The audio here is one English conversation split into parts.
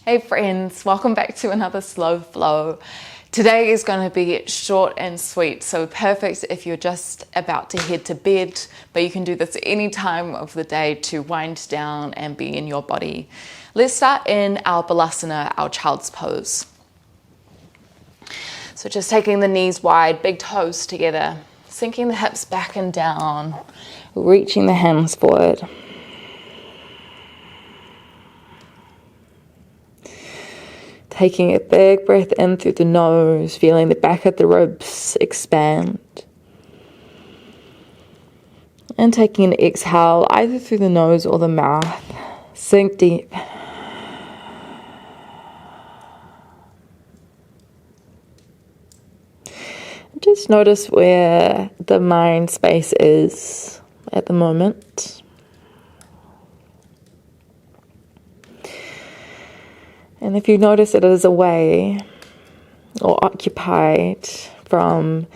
Hey friends, welcome back to another slow flow. Today is going to be short and sweet, so perfect if you're just about to head to bed, but you can do this any time of the day to wind down and be in your body. Let's start in our balasana, our child's pose. So just taking the knees wide, big toes together, sinking the hips back and down, reaching the hands forward. Taking a big breath in through the nose, feeling the back of the ribs expand. And taking an exhale either through the nose or the mouth. Sink deep. Just notice where the mind space is at the moment. And if you notice it is away or occupied from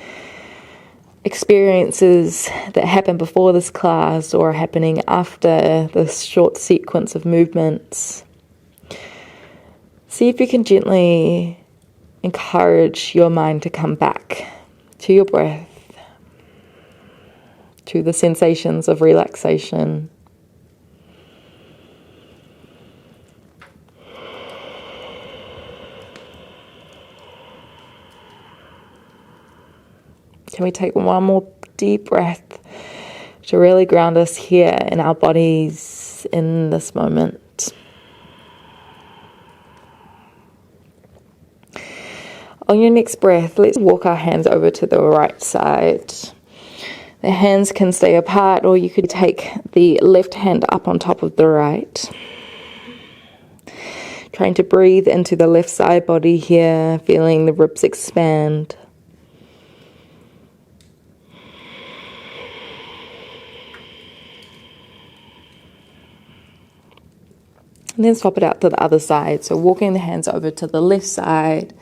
experiences that happened before this class or happening after this short sequence of movements, see if you can gently encourage your mind to come back to your breath, to the sensations of relaxation. Can we take one more deep breath to really ground us here in our bodies in this moment? On your next breath, let's walk our hands over to the right side. The hands can stay apart, or you could take the left hand up on top of the right. Trying to breathe into the left side body here, feeling the ribs expand. And then swap it out to the other side. So walking the hands over to the left side,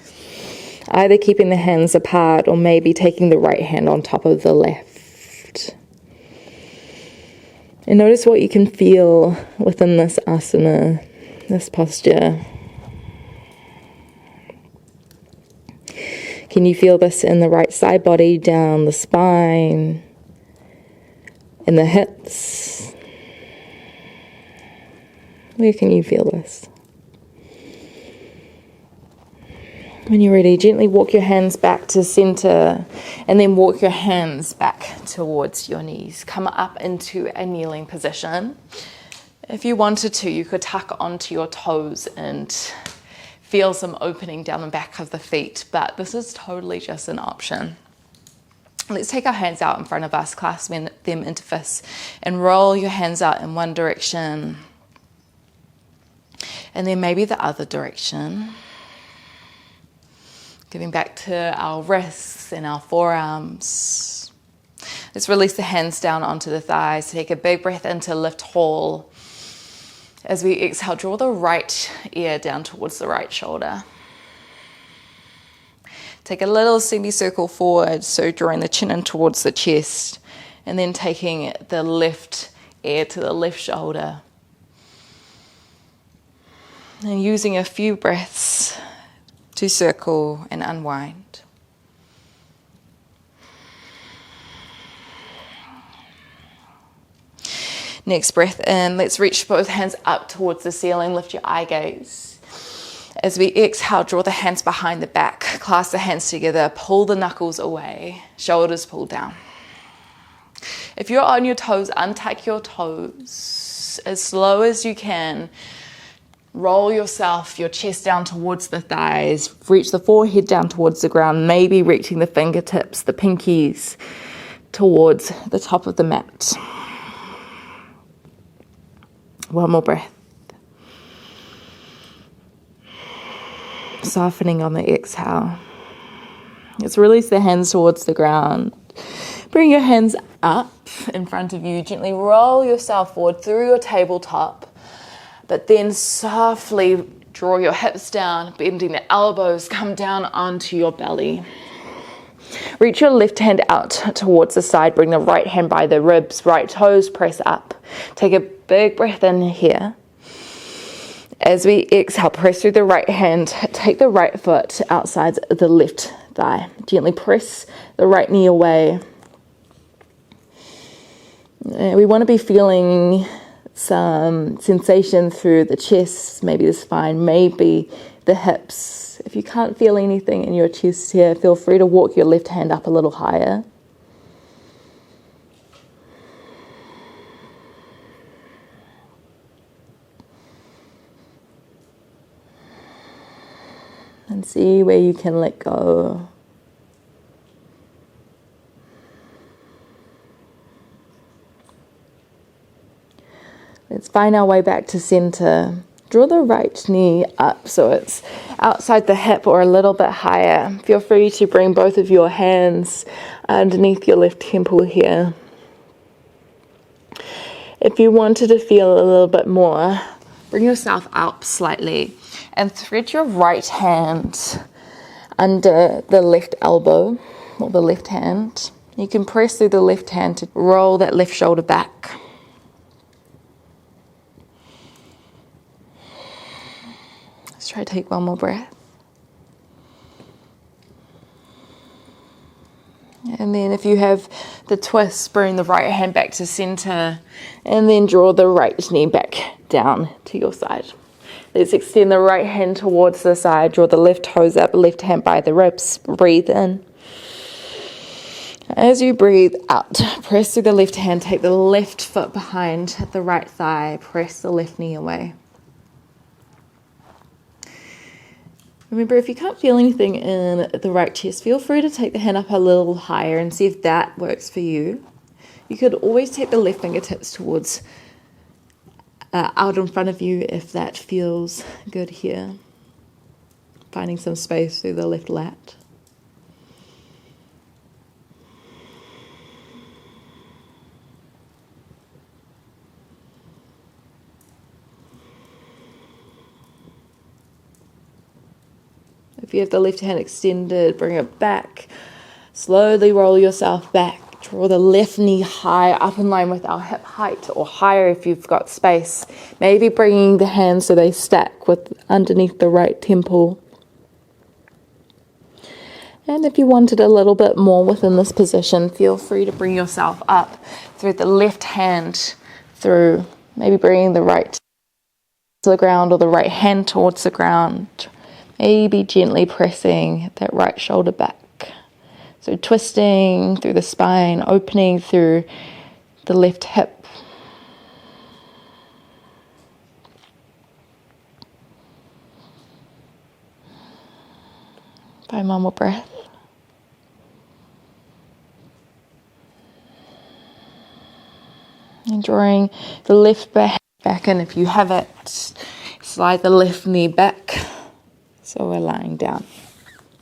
either keeping the hands apart or maybe taking the right hand on top of the left. And notice what you can feel within this asana, this posture. Can you feel this in the right side body, down the spine, in the hips? Where can you feel this? When you're ready, gently walk your hands back to center and then walk your hands back towards your knees. Come up into a kneeling position. If you wanted to, you could tuck onto your toes and feel some opening down the back of the feet, but this is totally just an option. Let's take our hands out in front of us, clasp them into fists, and roll your hands out in one direction. And then maybe the other direction. Giving back to our wrists and our forearms. Let's release the hands down onto the thighs. Take a big breath in to lift tall. As we exhale, draw the right ear down towards the right shoulder. Take a little semicircle forward, so drawing the chin in towards the chest. And then taking the left ear to the left shoulder. And using a few breaths to circle and unwind. Next breath in, let's reach both hands up towards the ceiling, lift your eye gaze. As we exhale, draw the hands behind the back, clasp the hands together, pull the knuckles away, shoulders pull down. If you're on your toes, untuck your toes as slow as you can. Roll yourself, your chest down towards the thighs. Reach the forehead down towards the ground, maybe reaching the fingertips, the pinkies, towards the top of the mat. One more breath. Softening on the exhale. Let's release the hands towards the ground. Bring your hands up in front of you. Gently roll yourself forward through your tabletop. But then softly draw your hips down, bending the elbows, come down onto your belly. Reach your left hand out towards the side, bring the right hand by the ribs, right toes press up. Take a big breath in here. As we exhale, press through the right hand, take the right foot outside the left thigh. Gently press the right knee away. We want to be feeling some sensation through the chest, maybe the spine, maybe the hips. If you can't feel anything in your chest here, feel free to walk your left hand up a little higher. And see where you can let go. Let's find our way back to center. Draw the right knee up so it's outside the hip or a little bit higher. Feel free to bring both of your hands underneath your left temple here. If you wanted to feel a little bit more, bring yourself up slightly and thread your right hand under the left elbow or the left hand. You can press through the left hand to roll that left shoulder back. Let's try to take one more breath. And then if you have the twist, bring the right hand back to center and then draw the right knee back down to your side. Let's extend the right hand towards the side, draw the left toes up, left hand by the ribs, breathe in. As you breathe out, press through the left hand, take the left foot behind the right thigh, press the left knee away. Remember, if you can't feel anything in the right chest, feel free to take the hand up a little higher and see if that works for you. You could always take the left fingertips towards out in front of you if that feels good here. Finding some space through the left lat. If you have the left hand extended, bring it back. Slowly roll yourself back. Draw the left knee high, up in line with our hip height, or higher if you've got space. Maybe bringing the hands so they stack with underneath the right temple. And if you wanted a little bit more within this position, feel free to bring yourself up through the left hand, through maybe bringing the right to the ground or the right hand towards the ground. Maybe gently pressing that right shoulder back. So twisting through the spine, opening through the left hip. Find one more breath. And drawing the left back in if you have it. Slide the left knee back. So we're lying down.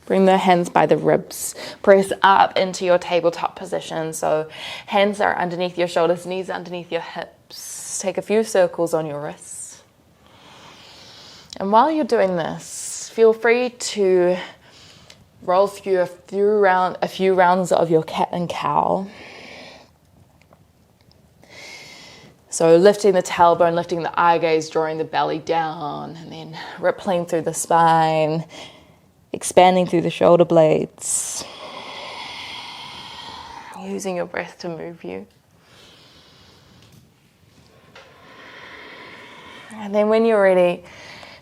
Bring the hands by the ribs. Press up into your tabletop position. So hands are underneath your shoulders, knees underneath your hips. Take a few circles on your wrists. And while you're doing this, feel free to roll through a few rounds of your cat and cow. So lifting the tailbone, lifting the eye gaze, drawing the belly down, and then rippling through the spine, expanding through the shoulder blades, using your breath to move you. And then when you're ready,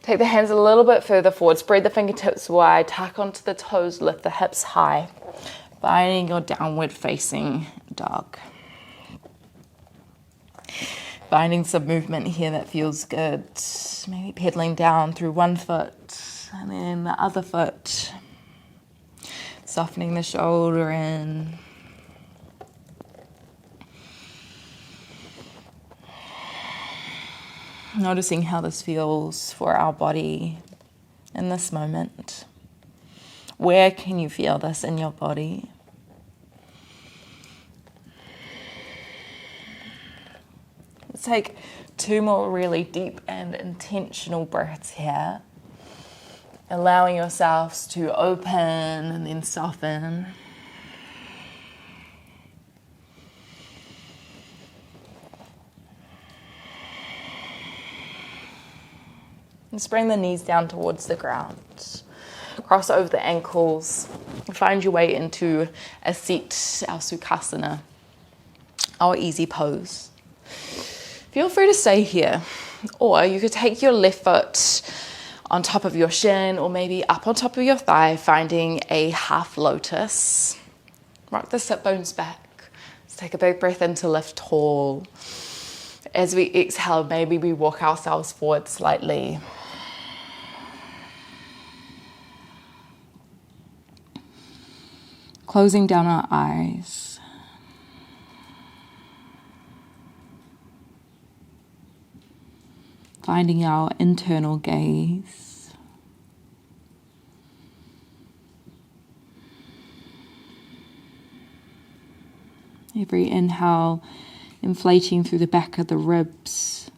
take the hands a little bit further forward, spread the fingertips wide, tuck onto the toes, lift the hips high, finding your downward facing dog. Finding some movement here that feels good. Maybe pedaling down through one foot and then the other foot. Softening the shoulder in. Noticing how this feels for our body in this moment. Where can you feel this in your body? Let's take 2 more really deep and intentional breaths here. Allowing yourselves to open and then soften. Let's bring the knees down towards the ground. Cross over the ankles. Find your way into a seat, our Sukhasana, our easy pose. Feel free to stay here, or you could take your left foot on top of your shin or maybe up on top of your thigh, finding a half lotus. Rock the sit bones back. Let's take a big breath in to lift tall. As we exhale, maybe we walk ourselves forward slightly. Closing down our eyes. Finding our internal gaze. Every inhale, inflating through the back of the ribs.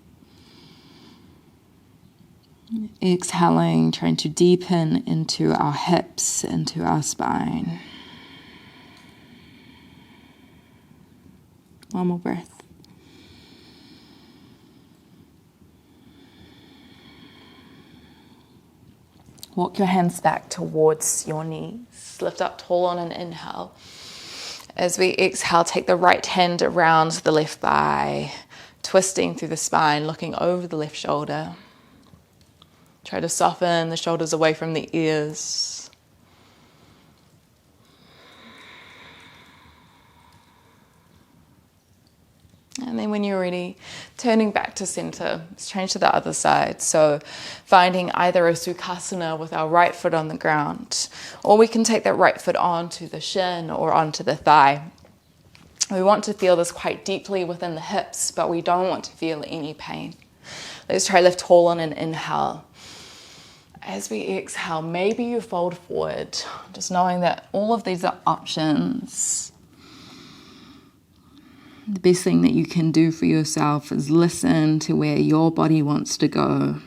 Exhaling, trying to deepen into our hips, into our spine. One more breath. Walk your hands back towards your knees. Lift up tall on an inhale. As we exhale, take the right hand around the left thigh, twisting through the spine, looking over the left shoulder. Try to soften the shoulders away from the ears. And then when you're ready, turning back to center, let's change to the other side. So finding either a Sukhasana with our right foot on the ground, or we can take that right foot onto the shin or onto the thigh. We want to feel this quite deeply within the hips, but we don't want to feel any pain. Let's try lift tall on an inhale. As we exhale, maybe you fold forward, just knowing that all of these are options. The best thing that you can do for yourself is listen to where your body wants to go.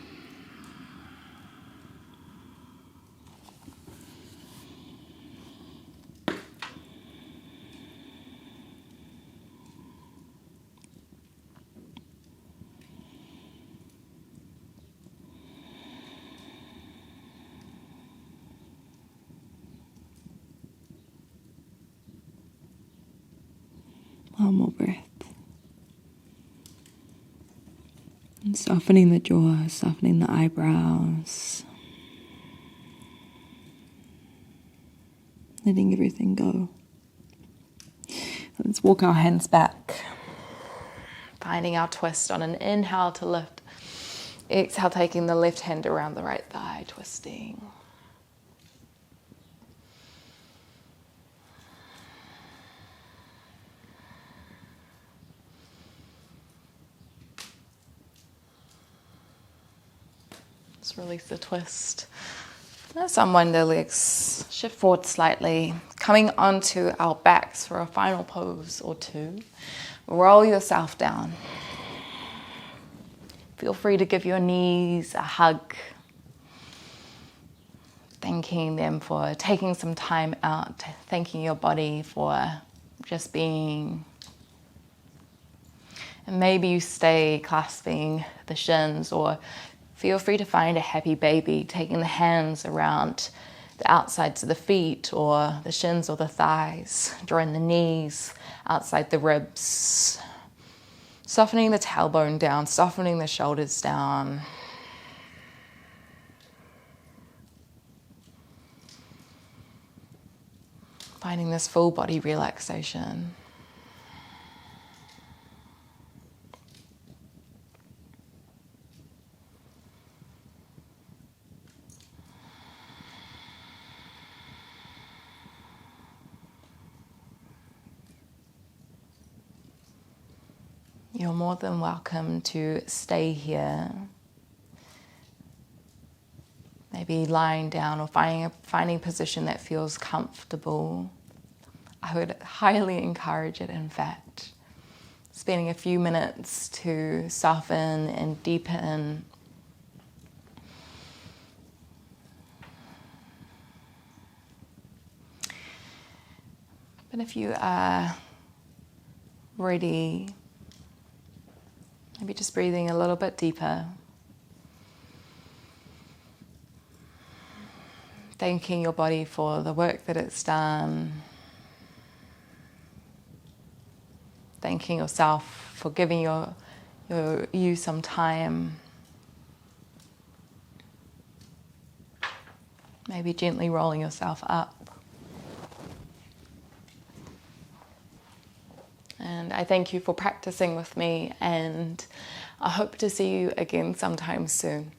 One more breath. And softening the jaw, softening the eyebrows. Letting everything go. Let's walk our hands back. Finding our twist on an inhale to lift. Exhale, taking the left hand around the right thigh, twisting. Let's release the twist. Let's unwind the legs, shift forward slightly, coming onto our backs for a final pose or two. Roll yourself down. Feel free to give your knees a hug, thanking them for taking some time out, thanking your body for just being. And maybe you stay clasping the shins, or feel free to find a happy baby, taking the hands around the outsides of the feet or the shins or the thighs, drawing the knees outside the ribs, softening the tailbone down, softening the shoulders down. Finding this full body relaxation. You're more than welcome to stay here. Maybe lying down or finding a position that feels comfortable. I would highly encourage it, in fact. Spending a few minutes to soften and deepen. But if you are ready, maybe just breathing a little bit deeper. Thanking your body for the work that it's done. Thanking yourself for giving you some time. Maybe gently rolling yourself up. And I thank you for practicing with me, and I hope to see you again sometime soon.